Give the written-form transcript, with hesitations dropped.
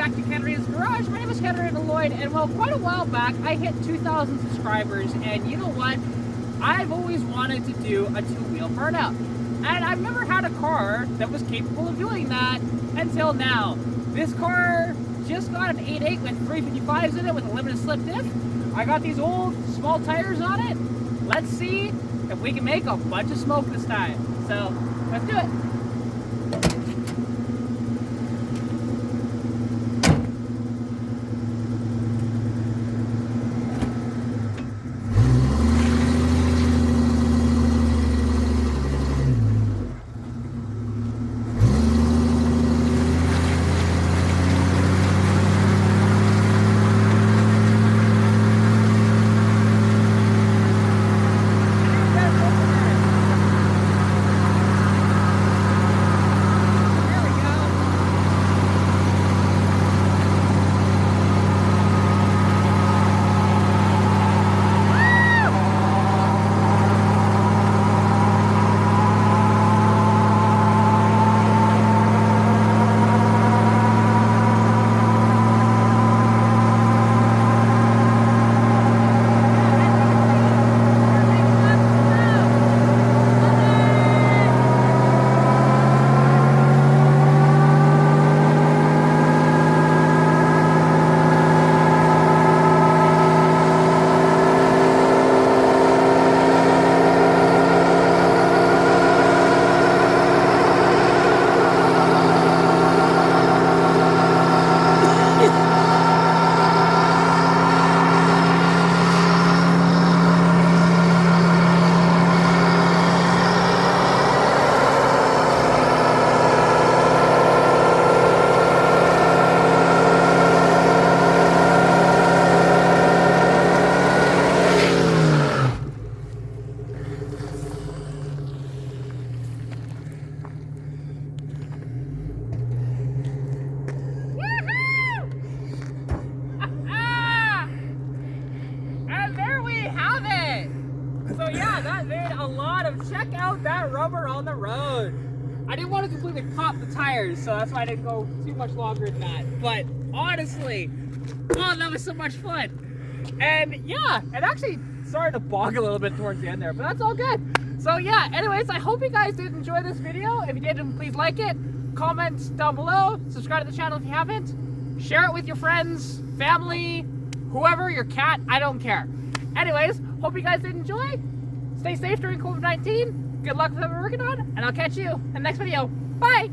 back to Katarina's Garage. My name is Katarina Lloyd, and well, quite a while back, I hit 2,000 subscribers, and you know what? I've always wanted to do a two-wheel burnout, and I've never had a car that was capable of doing that until now. This car just got an 8.8 with 355s in it with a limited slip diff. I got these old small tires on it. Let's see if we can make a bunch of smoke this time. So, let's do it. So yeah, that made a lot of, check out that rubber on the road. I didn't want to completely pop the tires, so that's why I didn't go too much longer than that. But honestly, oh, that was so much fun. And yeah, it actually started to bog a little bit towards the end there, but that's all good. So yeah, anyways, I hope you guys did enjoy this video. If you did, please like it, comment down below, subscribe to the channel if you haven't, share it with your friends, family, whoever, your cat, I don't care. Anyways, hope you guys did enjoy. Stay safe during COVID-19. Good luck with what we're working on, and I'll catch you in the next video. Bye!